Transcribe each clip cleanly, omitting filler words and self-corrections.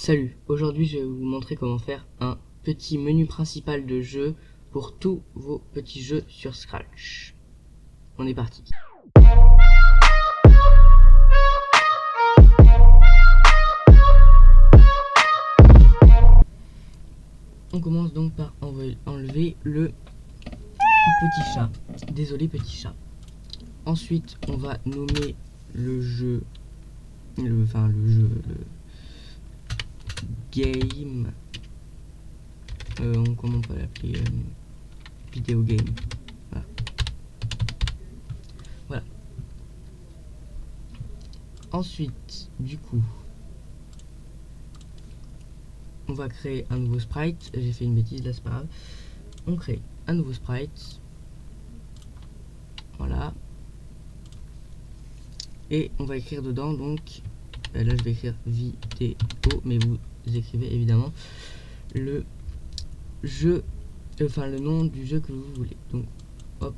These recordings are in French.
Salut, aujourd'hui je vais vous montrer comment faire un petit menu principal de jeu pour tous vos petits jeux sur Scratch. On est parti. On commence donc par enlever le petit chat. Désolé petit chat. Ensuite on va nommer le jeu, le game, comment on peut l'appeler, vidéo game. Voilà. Ensuite, du coup, on va créer un nouveau sprite. J'ai fait une bêtise là, c'est pas grave. On crée un nouveau sprite. Voilà. Et on va écrire dedans donc, là je vais écrire vidéo, mais vous écrivez évidemment le jeu, le nom du jeu que vous voulez. Donc hop,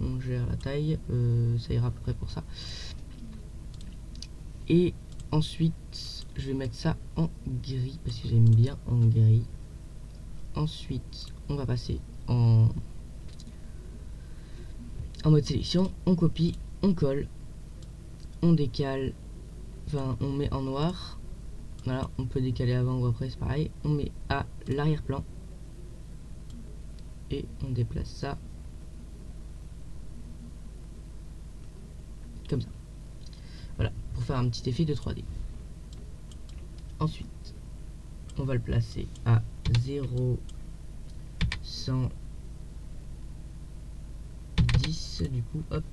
on gère la taille, ça ira à peu près pour ça. Et ensuite je vais mettre ça en gris parce que j'aime bien en gris. Ensuite on va passer en mode sélection, on copie, on colle, on décale, on met en noir. Voilà, on peut décaler avant ou après, c'est pareil. On met à l'arrière-plan et on déplace ça comme ça. Voilà, pour faire un petit effet de 3D. Ensuite, on va le placer à 0, 110 du coup, hop.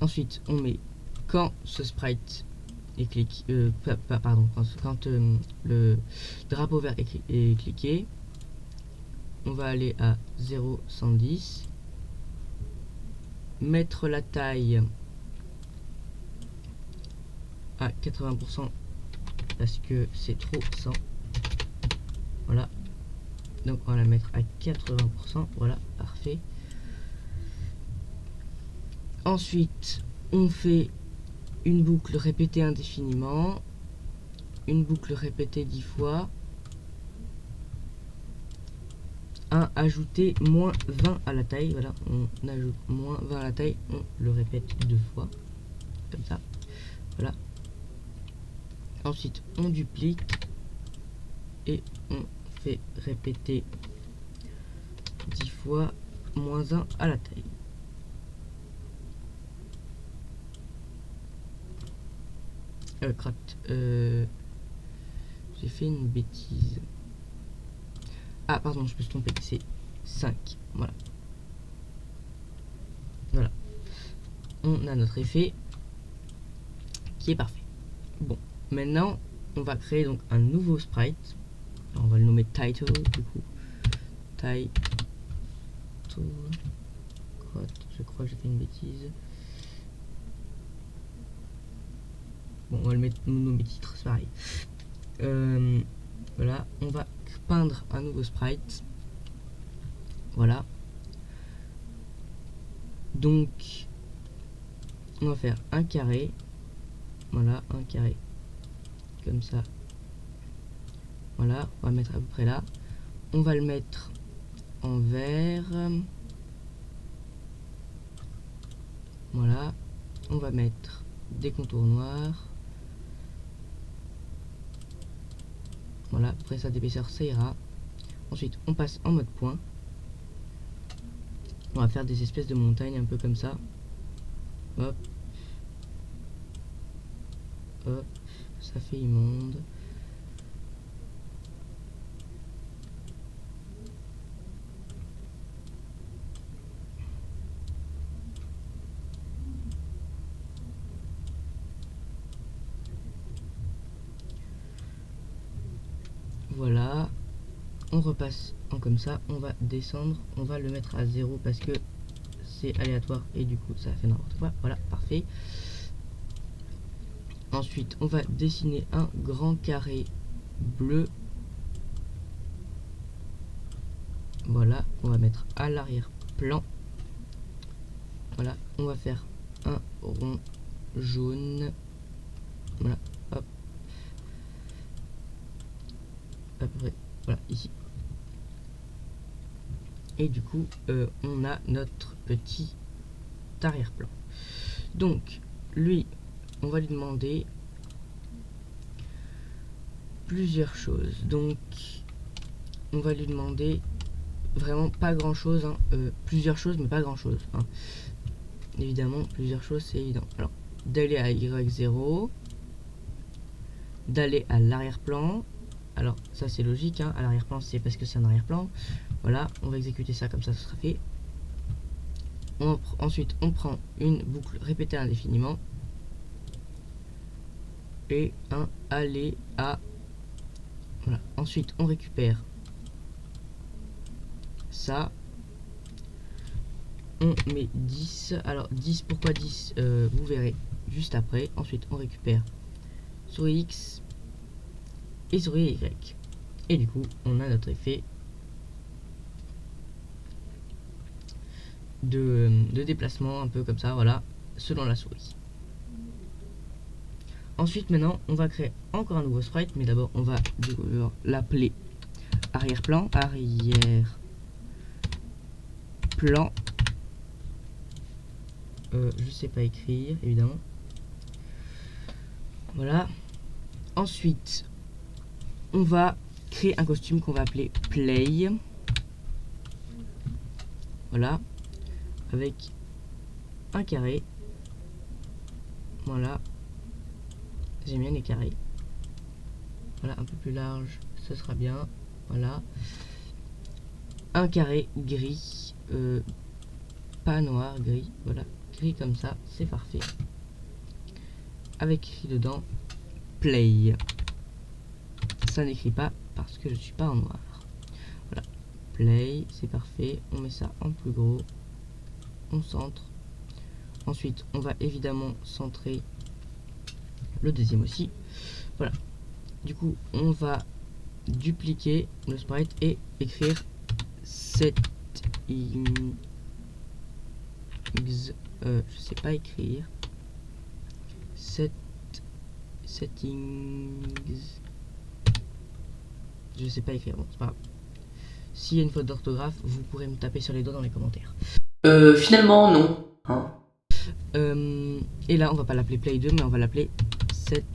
Ensuite, on met quand ce sprite est cliqué, pardon, quand le drapeau vert est cliqué, on va aller à 0, 110, mettre la taille à 80% parce que c'est trop 100. Voilà, donc on va la mettre à 80%. Voilà, parfait. Ensuite on fait une boucle répétée indéfiniment, une boucle répétée 10 fois, ajouter moins 20 à la taille. Voilà, on ajoute moins 20 à la taille, on le répète 2 fois comme ça. Voilà. Ensuite on duplique et on fait répéter 10 fois moins 1 à la taille. J'ai fait une bêtise. Ah pardon, je me suis trompé, c'est 5. Voilà. Voilà. On a notre effet qui est parfait. Bon, maintenant on va créer donc un nouveau sprite. Alors, on va le nommer title du coup. Title. Je crois que j'ai fait une bêtise. Bon, on va le nommer titre, c'est pareil. Voilà, on va peindre un nouveau sprite. Voilà. Donc, on va faire un carré. Voilà, un carré. Comme ça. Voilà, on va mettre à peu près là. On va le mettre en vert. Voilà. On va mettre des contours noirs. Voilà, après ça d'épaisseur, ça ira. Ensuite, on passe en mode point. On va faire des espèces de montagnes un peu comme ça. Hop. Hop. Ça fait immonde. Voilà. On repasse en comme ça. On va descendre. On va le mettre à 0 parce que c'est aléatoire et du coup ça fait n'importe quoi. Voilà, parfait. Ensuite, on va dessiner un grand carré bleu. Voilà, on va mettre à l'arrière-plan. Voilà, on va faire un rond jaune. Voilà, hop. à peu près, voilà, ici. Et du coup, on a notre petit arrière-plan. Donc, lui, on va lui demander plusieurs choses. Donc, on va lui demander vraiment pas grand chose, hein. Plusieurs choses, mais pas grand chose, hein. Évidemment, plusieurs choses, c'est évident. Alors, d'aller à Y0, d'aller à l'arrière-plan. Alors, ça c'est logique, hein. À l'arrière-plan, c'est parce que c'est un arrière-plan. Voilà, on va exécuter ça comme ça, ce sera fait. Ensuite, on prend une boucle répétée indéfiniment. Et un aller à... Voilà. Ensuite, on récupère ça. On met 10. Alors, 10, pourquoi 10 vous verrez juste après. Ensuite, on récupère souris X et souris Y. Et du coup, on a notre effet de déplacement, un peu comme ça, voilà, selon la souris. Ensuite, maintenant, on va créer encore un nouveau sprite, mais d'abord, on va l'appeler arrière-plan, arrière-plan. Je sais pas écrire, évidemment. Voilà. Ensuite, on va créer un costume qu'on va appeler Play. Voilà. Avec un carré. Voilà. J'aime bien les carrés. Voilà, un peu plus large, ce sera bien. Voilà. Un carré gris. Pas noir, gris. Voilà. Gris comme ça, c'est parfait. Avec écrit dedans Play. Ça n'écrit pas parce que je suis pas en noir. Voilà. Play, c'est parfait. On met ça en plus gros. On centre. Ensuite, on va évidemment centrer le deuxième aussi. Voilà. Du coup, on va dupliquer le sprite et écrire settings. Je sais pas écrire. Settings. Je sais pas écrire. Bon, c'est pas grave. S'il y a une faute d'orthographe, vous pourrez me taper sur les doigts dans les commentaires. Finalement, non. Hein. Et là, on va pas l'appeler Play 2, mais on va l'appeler Settings.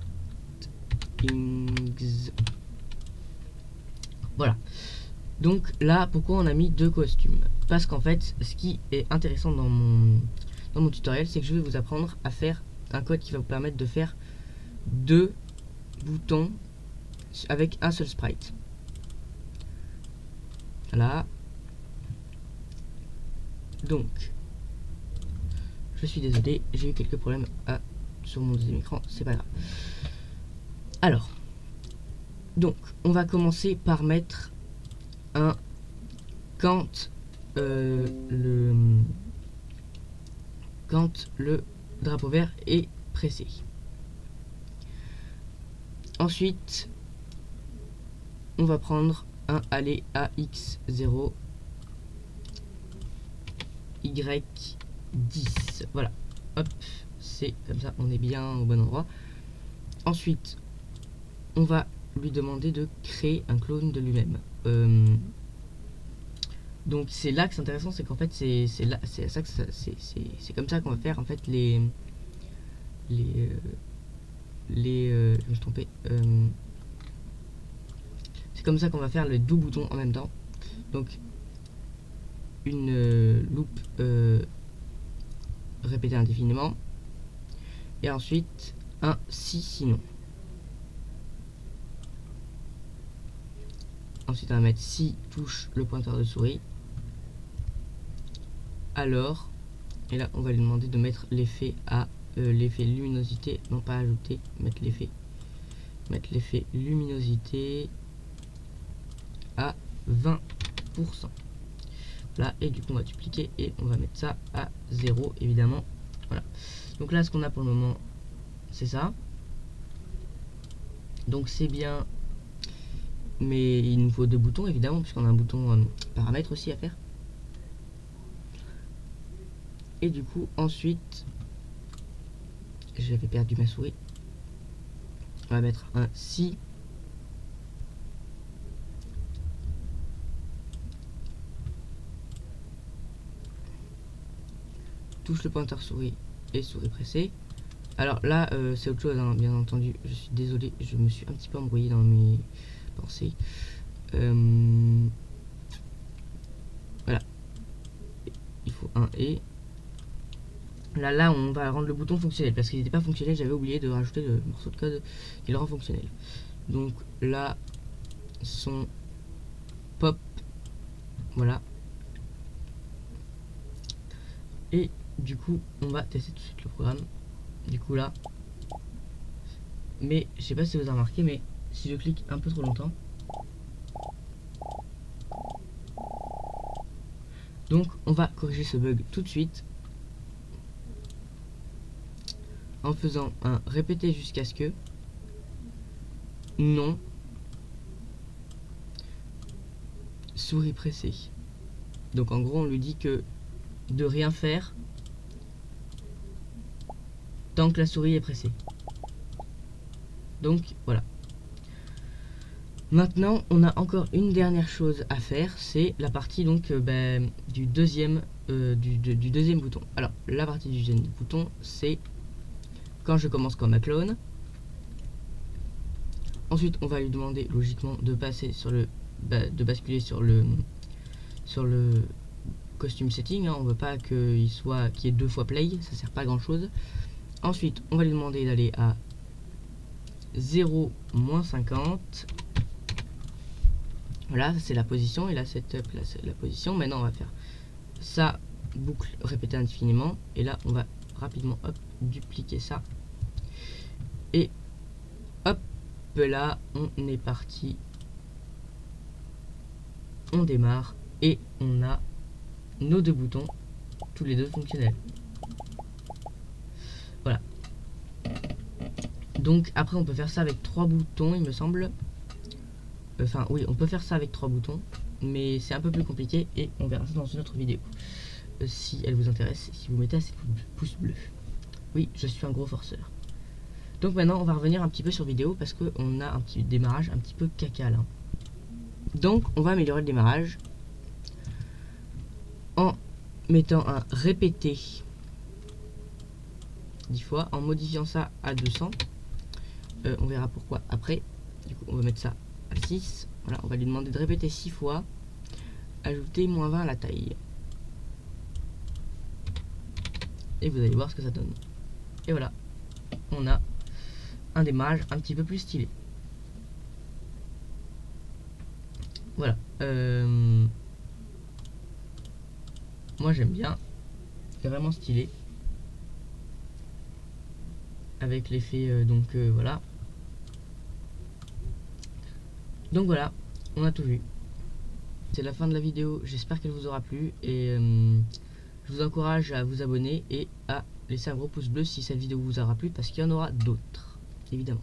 Voilà. Donc là, pourquoi on a mis deux costumes? Parce qu'en fait, ce qui est intéressant dans mon tutoriel, c'est que je vais vous apprendre à faire un code qui va vous permettre de faire deux boutons avec un seul sprite. Voilà. Donc, je suis désolé, j'ai eu quelques problèmes sur mon deuxième écran, c'est pas grave. Alors, donc, on va commencer par mettre un quand le drapeau vert est pressé. Ensuite, on va prendre un aller à x0 y10. Voilà, hop, c'est comme ça, on est bien au bon endroit. Ensuite, on va lui demander de créer un clone de lui-même. Donc c'est là que c'est intéressant, c'est qu'en fait c'est comme ça qu'on va faire en fait je me suis trompé. C'est comme ça qu'on va faire les deux boutons en même temps. Donc une loop répétée indéfiniment et ensuite un si sinon. Ensuite on va mettre si touche le pointeur de souris. Alors, et là on va lui demander de mettre l'effet à l'effet luminosité, non pas ajouter, mettre l'effet luminosité à 20%. Là, et du coup on va dupliquer et on va mettre ça à 0 évidemment. Voilà. Donc là ce qu'on a pour le moment c'est ça. Donc c'est bien, mais il nous faut deux boutons évidemment puisqu'on a un bouton paramètre aussi à faire. Et du coup ensuite j'avais perdu ma souris. On va mettre un si touche le pointeur souris et souris pressée. Alors là, c'est autre chose, hein, bien entendu. Je suis désolé, je me suis un petit peu embrouillé dans mes pensées. Voilà. Il faut un et. Là, on va rendre le bouton fonctionnel parce qu'il n'était pas fonctionnel. J'avais oublié de rajouter le morceau de code qui le rend fonctionnel. Donc là, son pop. Voilà. Et du coup, on va tester tout de suite le programme. Du coup là, mais je sais pas si vous avez remarqué, mais si je clique un peu trop longtemps, donc on va corriger ce bug tout de suite en faisant un répéter jusqu'à ce que non souris pressée. Donc en gros on lui dit que de rien faire tant que la souris est pressée. Donc voilà. Maintenant, on a encore une dernière chose à faire, c'est la partie donc du deuxième bouton. Alors, la partie du deuxième bouton, c'est quand je commence comme un clone. Ensuite, on va lui demander logiquement de passer sur le, de basculer sur le costume setting. Hein. On veut pas qu'il y ait 2 fois play, ça sert pas à grand chose. Ensuite, on va lui demander d'aller à 0-50. Voilà, c'est la position, et là setup, là c'est la position. Maintenant on va faire ça, boucle répéter indéfiniment, et là on va rapidement hop dupliquer ça, et hop là on est parti, on démarre et on a nos 2 boutons tous les 2 fonctionnels. Voilà. Donc après on peut faire ça avec 3 boutons il me semble. Enfin oui, on peut faire ça avec 3 boutons, mais c'est un peu plus compliqué et on verra ça dans une autre vidéo. Si elle vous intéresse, si vous mettez assez de pouces bleus. Oui, je suis un gros forceur. Donc maintenant on va revenir un petit peu sur vidéo parce qu'on a un petit démarrage un petit peu caca là. Donc on va améliorer le démarrage en mettant un répéter 10 fois, en modifiant ça à 200. On verra pourquoi après. Du coup on va mettre ça à 6. Voilà, on va lui demander de répéter 6 fois. Ajouter -20 à la taille. Et vous allez voir ce que ça donne. Et voilà, on a un démarrage un petit peu plus stylé. Voilà. Moi j'aime bien. C'est vraiment stylé. Avec l'effet voilà. Donc voilà, on a tout vu. C'est la fin de la vidéo, j'espère qu'elle vous aura plu et je vous encourage à vous abonner et à laisser un gros pouce bleu si cette vidéo vous aura plu parce qu'il y en aura d'autres, évidemment.